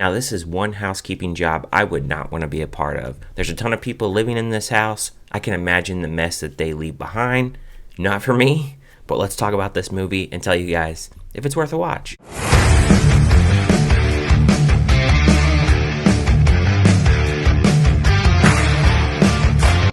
Now, this is one housekeeping job I would not want to be a part of. There's a ton of people living in this house. I can imagine the mess that they leave behind. Not for me, but let's talk about this movie and tell you guys if it's worth a watch.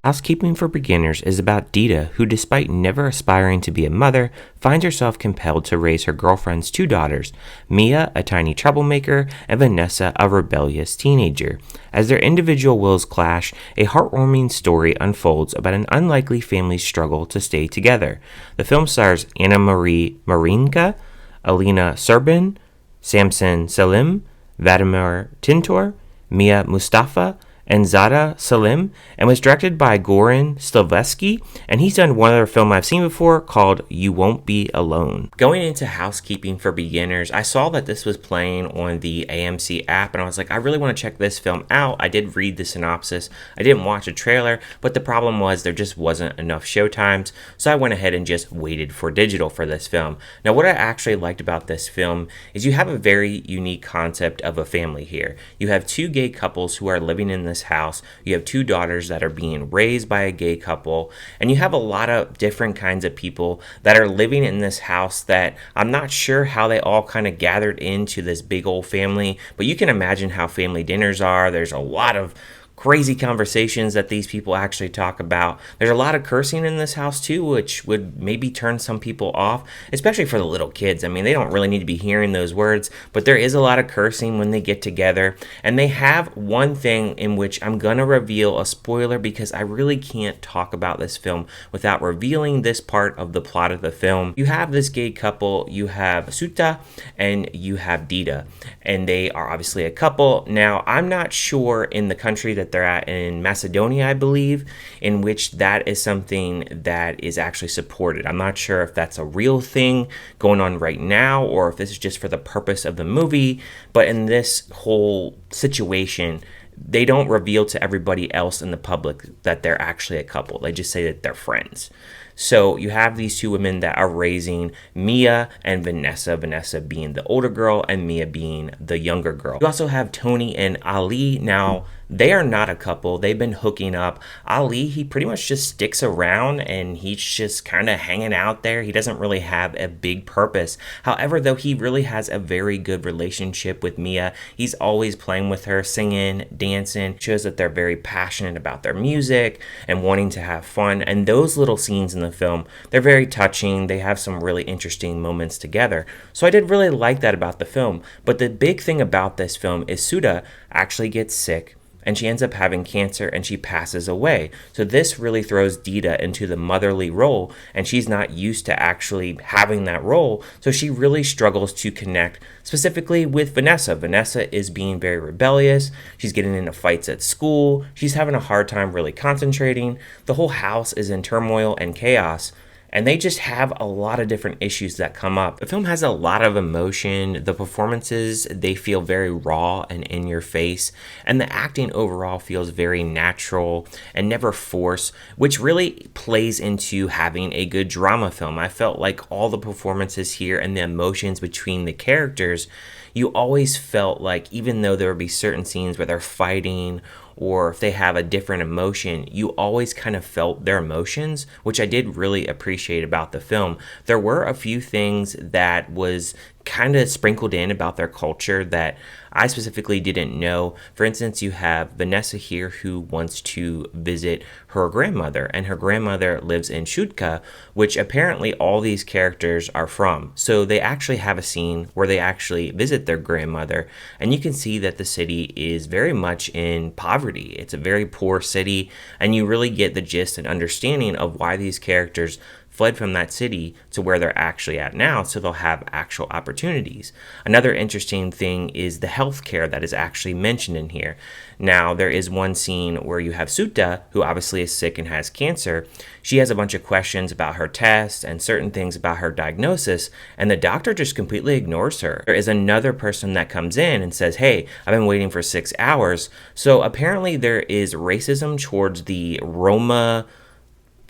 Housekeeping for Beginners is about Dita, who, despite never aspiring to be a mother, finds herself compelled to raise her girlfriend's two daughters, Mia, a tiny troublemaker, and Vanesa, a rebellious teenager. As their individual wills clash, a heartwarming story unfolds about an unlikely family's struggle to stay together. The film stars Anamaria Marinca, Alina Serban, Samson Selim, Vladimir Tintor, Mia Mustafi, and Dżada Selim, and was directed by Goran Stolevski, and he's done one other film I've seen before called You Won't Be Alone. Going into Housekeeping for Beginners, I saw that this was playing on the AMC app, and I was like, I really want to check this film out. I did read the synopsis. I didn't watch a trailer, but the problem was there just wasn't enough showtimes, so I went ahead and just waited for digital for this film. Now, what I actually liked about this film is you have a very unique concept of a family here. You have two gay couples who are living in this house. You have two daughters that are being raised by a gay couple, and you have a lot of different kinds of people that are living in this house that I'm not sure how they all kind of gathered into this big old family, but you can imagine how family dinners are. There's a lot of crazy conversations that these people actually talk about. There's a lot of cursing in this house too, which would maybe turn some people off, especially for the little kids. I mean, they don't really need to be hearing those words, but there is a lot of cursing when they get together. And they have one thing in which I'm gonna reveal a spoiler because I really can't talk about this film without revealing this part of the plot of the film. You have this gay couple, you have Suta and you have Dita, and they are obviously a couple. Now, I'm not sure in the country that they're at, in Macedonia, I believe, in which that is something that is actually supported. I'm not sure if that's a real thing going on right now or if this is just for the purpose of the movie, but in this whole situation, they don't reveal to everybody else in the public that they're actually a couple. They just say that they're friends. So you have these two women that are raising Mia and Vanesa, Vanesa being the older girl and Mia being the younger girl. You also have Tony and Ali. Now, they are not a couple. They've been hooking up. Ali, he pretty much just sticks around and he's just kind of hanging out there. He doesn't really have a big purpose. However, though, he really has a very good relationship with Mia. He's always playing with her, singing, dancing. Shows that they're very passionate about their music and wanting to have fun. And those little scenes in the film, they're very touching. They have some really interesting moments together. So I did really like that about the film. But the big thing about this film is Suda actually gets sick, and she ends up having cancer and she passes away. So this really throws Dita into the motherly role, and she's not used to actually having that role. So she really struggles to connect specifically with Vanesa. Vanesa is being very rebellious. She's getting into fights at school. She's having a hard time really concentrating. The whole house is in turmoil and chaos. And they just have a lot of different issues that come up. The film has a lot of emotion. The performances, they feel very raw and in your face. And the acting overall feels very natural and never forced, which really plays into having a good drama film. I felt like all the performances here and the emotions between the characters, you always felt like even though there would be certain scenes where they're fighting or if they have a different emotion, you always kind of felt their emotions, which I did really appreciate about the film. There were a few things that was kind of sprinkled in about their culture that I specifically didn't know. For instance, you have Vanesa here who wants to visit her grandmother, and her grandmother lives in Shutka, which apparently all these characters are from. So they actually have a scene where they actually visit their grandmother, and you can see that the city is very much in poverty. It's a very poor city, and you really get the gist and understanding of why these characters fled from that city to where they're actually at now, so they'll have actual opportunities. Another interesting thing is the health care that is actually mentioned in here. Now, there is one scene where you have Suta, who obviously is sick and has cancer. She has a bunch of questions about her tests and certain things about her diagnosis, and the doctor just completely ignores her. There is another person that comes in and says, hey, I've been waiting for 6 hours. So apparently there is racism towards the Roma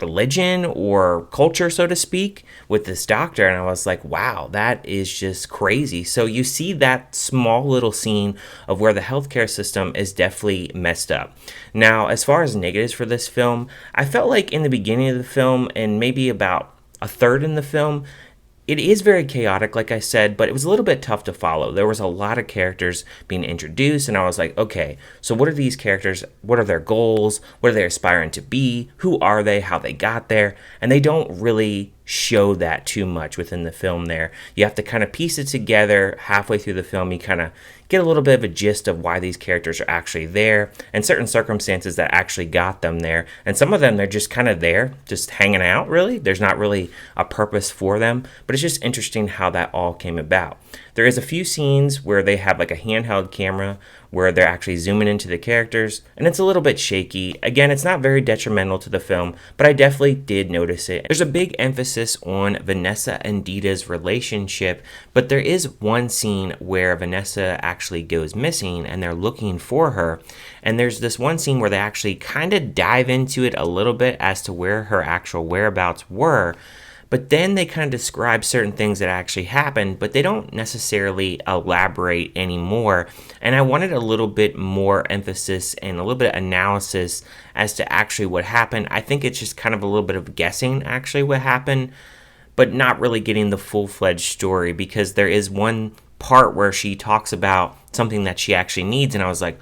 religion or culture, so to speak, with this doctor. And I was like, wow, that is just crazy. So you see that small little scene of where the healthcare system is definitely messed up. Now, as far as negatives for this film, I felt like in the beginning of the film and maybe about a third in the film, it is very chaotic, like I said, but it was a little bit tough to follow. There was a lot of characters being introduced, and I was like, okay, so what are these characters? What are their goals? What are they aspiring to be? Who are they? How they got there? And they don't really show that too much within the film there. You have to kind of piece it together halfway through the film. You kind of get a little bit of a gist of why these characters are actually there and certain circumstances that actually got them there. And some of them, they're just kind of there, just hanging out, really. There's not really a purpose for them, but it's just interesting how that all came about. There is a few scenes where they have like a handheld camera where they're actually zooming into the characters, and it's a little bit shaky. Again, it's not very detrimental to the film, but I definitely did notice it. There's a big emphasis on Vanesa and Dita's relationship, but there is one scene where Vanesa actually goes missing and they're looking for her, and there's this one scene where they actually kind of dive into it a little bit as to where her actual whereabouts were. But then they kind of describe certain things that actually happened, but they don't necessarily elaborate anymore. And I wanted a little bit more emphasis and a little bit of analysis as to actually what happened. I think it's just kind of a little bit of guessing actually what happened, but not really getting the full-fledged story, because there is one part where she talks about something that she actually needs, and I was like,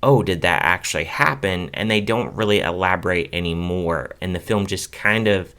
oh, did that actually happen? And they don't really elaborate anymore, and the film just kind of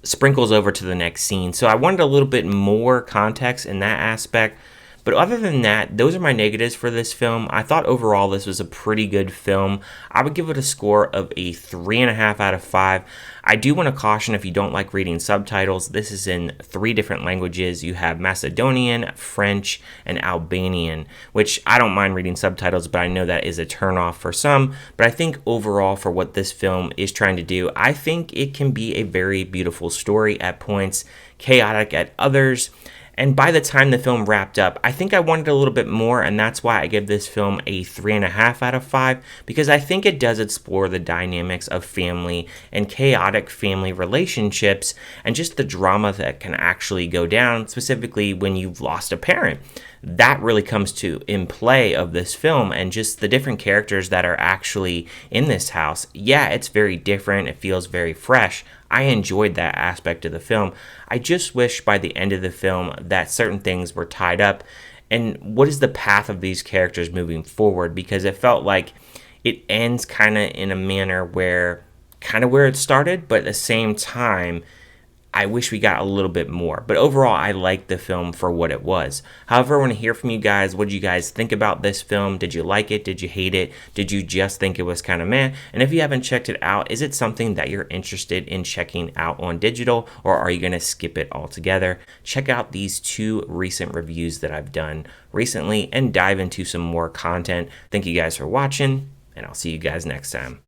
sprinkles over to the next scene. So I wanted a little bit more context in that aspect. But other than that, those are my negatives for this film. I thought overall this was a pretty good film. I would give it a score of a 3.5 out of 5. I do want to caution, if you don't like reading subtitles, this is in 3 different languages. You have Macedonian, French, and Albanian, which I don't mind reading subtitles, but I know that is a turnoff for some. But I think overall, for what this film is trying to do, I think it can be a very beautiful story at points, chaotic at others. And by the time the film wrapped up, I think I wanted a little bit more, and that's why I give this film a 3.5 out of 5, because I think it does explore the dynamics of family and chaotic family relationships and just the drama that can actually go down, specifically when you've lost a parent. That really comes to in play of this film, and just the different characters that are actually in this house. Yeah, it's very different. It feels very fresh. I enjoyed that aspect of the film. I just wish by the end of the film that certain things were tied up. And what is the path of these characters moving forward? Because it felt like it ends kind of in a manner where it started, but at the same time, I wish we got a little bit more. But overall, I liked the film for what it was. However, I want to hear from you guys. What did you guys think about this film? Did you like it? Did you hate it? Did you just think it was kind of meh? And if you haven't checked it out, is it something that you're interested in checking out on digital, or are you going to skip it altogether? Check out these 2 recent reviews that I've done recently and dive into some more content. Thank you guys for watching, and I'll see you guys next time.